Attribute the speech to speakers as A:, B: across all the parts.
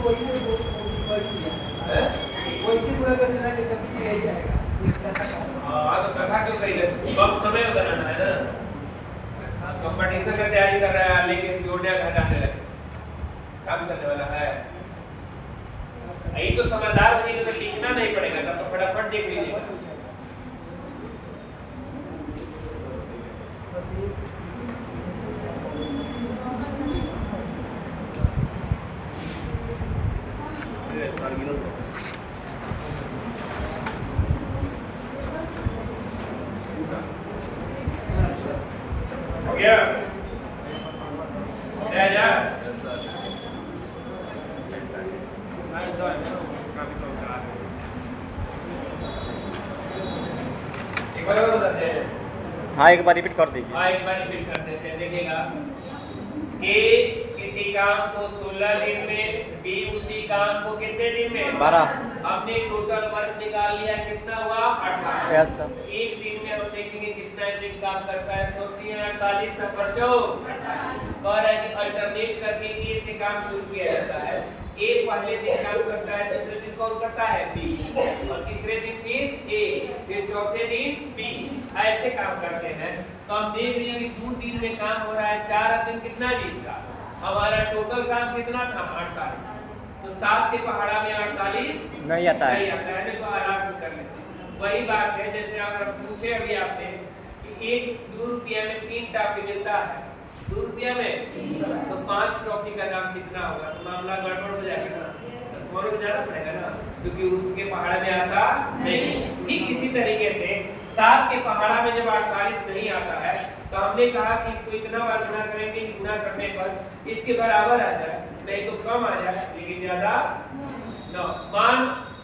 A: वैसे पूरा कर देना कि तब ये जाएगा।
B: हाँ तो कथा क्यों करेगा? कम समय में बनाना है ना। कंपटीशन का तैयारी कर रहा है लेकिन जोड़ने घटाने लगे काम करने वाला है। यही तो समझदार बनेगा तो लिखना नहीं पड़ेगा, तब तो फटाफट देख लीजिएगा। हो गया? जा एक बार और बताते हैं।
C: हाँ एक बार रिपीट कर दीजिए।
B: हाँ एक बार रिपीट कर देते हैं। देखिएगा, ए किसी काम को 16 दिन में, बी उसी काम को कितने दिन में?
C: 12।
B: हमने टोटल वर्क निकाल लिया, कितना हुआ? 18।
C: Yes sir.
B: एक दिन में हम देखेंगे कितना दिन काम करता है। 48 सब बच्चों कह रहा है कि अल्टरनेट करके ए से काम शुरू किया जाता है। ए पहले दिन काम करता है, दूसरे दिन कौन करता है? बी, और तीसरे दिन फिर ए, फिर चौथे दिन बी, ऐसे काम करते हैं। तो हम देख रहे हैं कि 2 दिन में काम हो रहा है, 4 दिन कितना? 20। हमारा टोटल काम कितना था? 48। तो 7 के पहाड़ा में 48
C: नहीं आता है।
B: नहीं आता है, तो आराम से कर लेते। वही बात है जैसे अगर पूछे अभी आपसे कि एक 2 रुपया में 3 टॉफी मिलता है, 2 रुपया में तो 5 टॉफी का दाम कितना होगा? तो मामला गड़बड़ हो जाएगा ना, 100 रुपये जाना पड़ेगा ना, क्योंकि उसके पहाड़ा में आता नहीं। ठीक इसी तरीके से 7 के पहाड़ा में जब 48 नहीं आता है तो हमने कहा कि इसको इतना बार गुणा करेंगे कि गुणा करने पर इसके बराबर आ जाए, नहीं तो कम आ जाए, लेकिन ज्यादा न। मान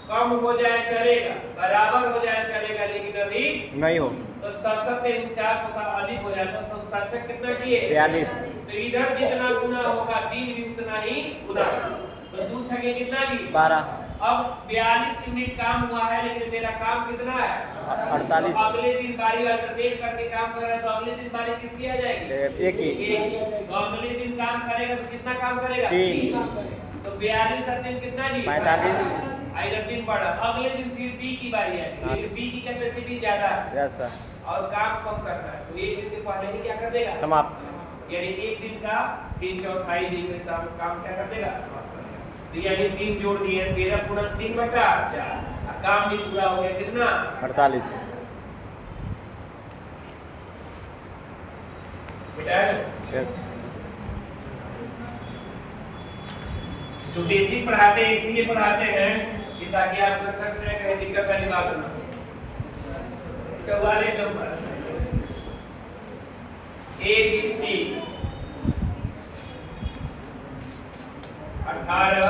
B: कम हो जाए चलेगा, बराबर हो जाए चलेगा, लेकिन अधिक
C: नहीं हो।
B: तो 749 होगा, अधिक हो जाता है। तो 7 कितना किए?
C: 42।
B: तो इधर जितना गुना होगा 3 भी उतना ही गुना। तो 2 छके कितना की?
C: 12।
B: अब 42 मिनट काम हुआ है, लेकिन मेरा काम कितना है?
C: 48।
B: तो अगले दिन बारी अल्टरनेट करके काम कर रहा है, तो अगले दिन बारी किसकी आ जाएगी?
C: एक ही।
B: तो अगले दिन काम करेगा तो कितना काम करेगा?
C: 3।
B: तो 42 और 3 कितना जी?
C: 45।
B: इधर दिन बढ़ा, अगले दिन फिर बी की बारी आएगी, लेकिन बी की कैपेसिटी ज्यादा है
C: यस सर।
B: और काम कम करना है, तो एक दिन के पहले ही क्या कर देगा?
C: समाप्त।
B: यानी एक दिन का 3/4 दिन में काम क्या कर देगा? समाप्त कर देगा। तो यानी 3 जोड़ दिए, 13 पूरा 3/4, काम भी पूरा हो गया। कितना?
C: 48।
B: बेटा
C: यस।
B: जो बेसिक पढ़ाते हैं इसीलिए पढ़ाते हैं कि ताकि आप तक से कहीं दिक्कत वाली बात ना हो। 44 नंबर ए बी सी 18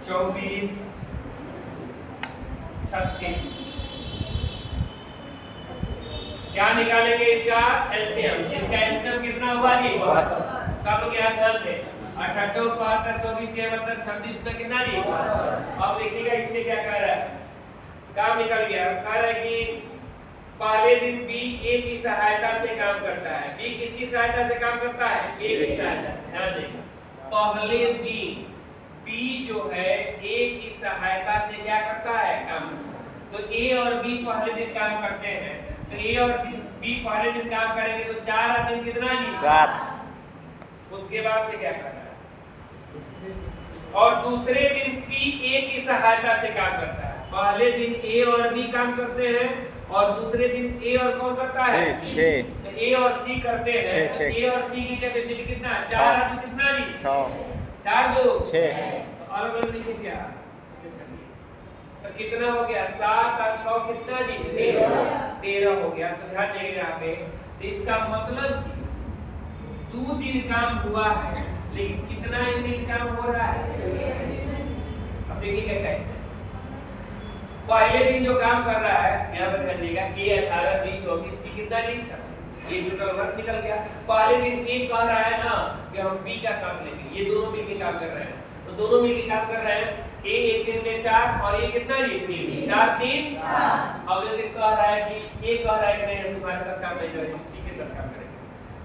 B: 24 36 क्या निकालेंगे इसका एलसीएम? इसका एलसीएम कितना हुआ जी? सब लोग यहाँ ध्यान दें। 18 4 5 24 के मतलब 26 में कितना जी? अब देखिएगा इसमें क्या कह रहा है, काम निकल गया। कह रहा है कि पहले दिन बी ए की सहायता से काम करता है। बी किसकी सहायता से काम करता है? ए की सहायता से। ध्यान दें, पहले दिन बी जो है ए की सहायता से क्या करता है? काम। तो ए और बी पहले दिन काम करते हैं, तो ए और बी पहले दिन काम करेंगे तो 4 दिन कितना जी?
C: 7।
B: उसके बाद से क्या करना है? और दूसरे दिन सी ए की सहायता से काम करता है। पहले दिन ए और बी काम करते हैं और दूसरे दिन ए और कौन करता है?
C: 6।
B: तो ए और सी करते हैं।
C: 6।
B: ए और सी की कैपेसिटी कितना है? 4 है, तो कितना जी?
C: 6।
B: 4 2
C: 6।
B: तो अलग अलग लिखे क्या? तो कितना हो गया? 7 और 6 कितना जी? 13 हो गया। तो ध्यान देंगे यहाँ पे, तो इसका मतलब 2 दिन काम हुआ है, लेकिन कितना यूनिट काम हो रहा है? अब देखिएगा कैसे। पहले दिन जो काम कर रहा है, यहाँ पर ध्यान देगा, ए 18 बी 24 सी कितना दिन? ये टोटल वर्क निकल गया। पहले दिन ए कह रहा है ना कि हम बी का साथ लेंगे, ये दोनों मिलकर काम कर रहे हैं, तो दोनों मिलकर काम कर रहे हैं। ए एक दिन में 4 और ये कितना जी? 3। 4 3 7। अगले दिन कह रहा है कि ए कह रहा है कि नहीं हम तुम्हारे साथ काम नहीं करेंगे, सी के साथ काम करेंगे।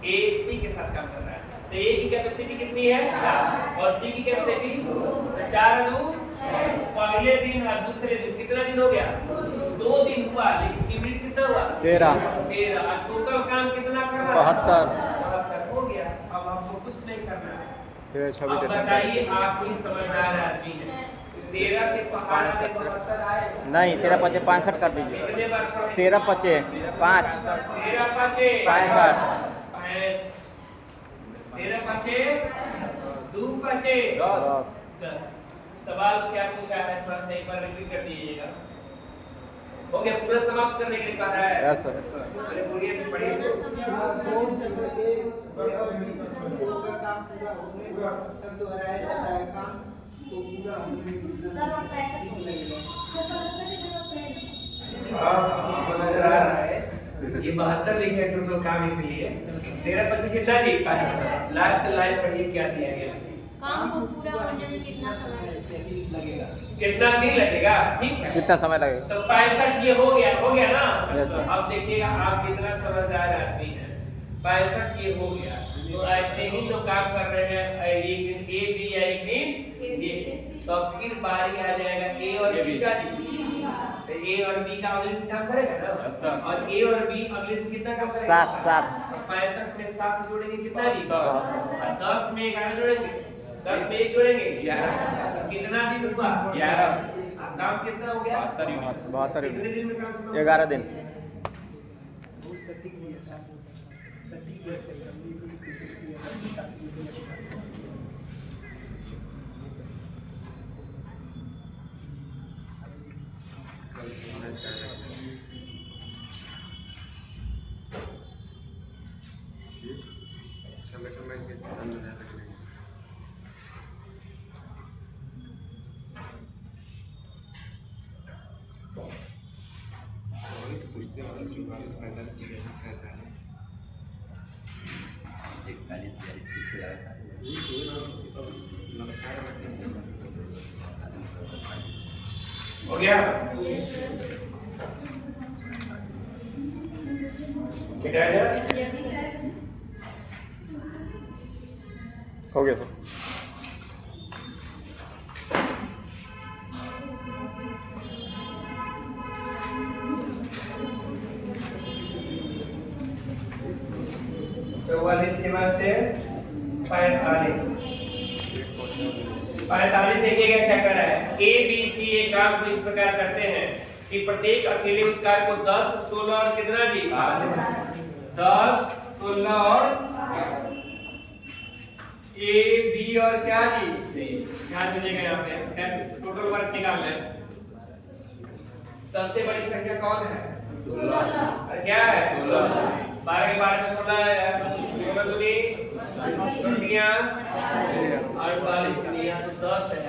B: ए सी के साथ काम कर रहा है, तो ए की कैपेसिटी कितनी है? 4। और सी की कैपेसिटी 4 दू पहले दिन और दूसरे दिन कितना दिन हो गया 2 दिन हुआ, लेकिन यूनिट कितना हुआ
C: 13
B: 13। टोटल काम कितना करना
C: 72
B: हो गया। अब आपको कुछ नहीं करना है।
C: 13
B: अब
C: 26
B: बताइए आप कोई समझदार आदमी है 13 के पहाड़ से 72 आए
C: नहीं 13 5 65 कर दीजिए।
B: कितने बार
C: 13 5 5
B: 13 पाँचे
C: 65
B: 13 पाँचे 2 पाँचे 10। सवाल क्या पूछा है थोड़ा सा एक बार रिपीट कर दीजिएगा। हो गया, पूरा समाप्त करने के लिए कहा है।
C: Yes sir.
B: अरे पूरी पढ़िए तो।
A: यहाँ 2 चक्र के दूसरा काम पूरा होने तक दोहराया जाता है काम, तो पूरा होने में कितना लगेगा?
B: हाँ, आपको नजर आ रहा है ये 72 लिखे टोटल काम, इसलिए 13 25 कितना जी 5। लास्ट लाइन पढ़िए क्या दिया गया है।
D: काम को पूरा होने में कितना समय
A: लगेगा?
B: कितना दिन लगेगा, ठीक है।
C: कितना समय लगेगा?
B: तो 65 ये हो गया ना।
C: Yes, sir.
B: अब देखिएगा आप कितना समझदार आदमी हैं। 65 ये हो गया, तो ऐसे ही लोग काम कर रहे हैं। एक दिन ए बी या एक दिन ए, तो फिर बारी आ जाएगा ए और बी का जी। तो ए और बी का अगले दिन काम करेगा ना, और ए और बी अगले दिन कितना काम करेगा
C: 7
B: 65 में 7 जोड़ेंगे कितना जी 10,
C: हाँ।
B: और 10 में 11 जोड़ेंगे, 10 में 1 जोड़ेंगे 11। कितना दिन हुआ 11। काम कितना हो गया
C: 72
B: कितने दिन में काम समाप्त?
C: 11 दिन।
A: बहुत सटीक भी है, सटीक है।
B: हो गया क्या है
C: हो गया सर।
B: चौवालीस के बाद से 45 देखिएगा क्या कर रहा है। ए बी सी ए काम को इस प्रकार करते हैं कि प्रत्येक अकेले उस कार्य को 10 16 और कितना जी 10 16 और ए बी और क्या जी सी। ध्यान दीजिएगा यहाँ पे टोटल वर्क निकालना है। सबसे बड़ी संख्या कौन है 16। क्या है 12 के 12 में 16 है, 16 दूनी 48 और 42 तो 10 है।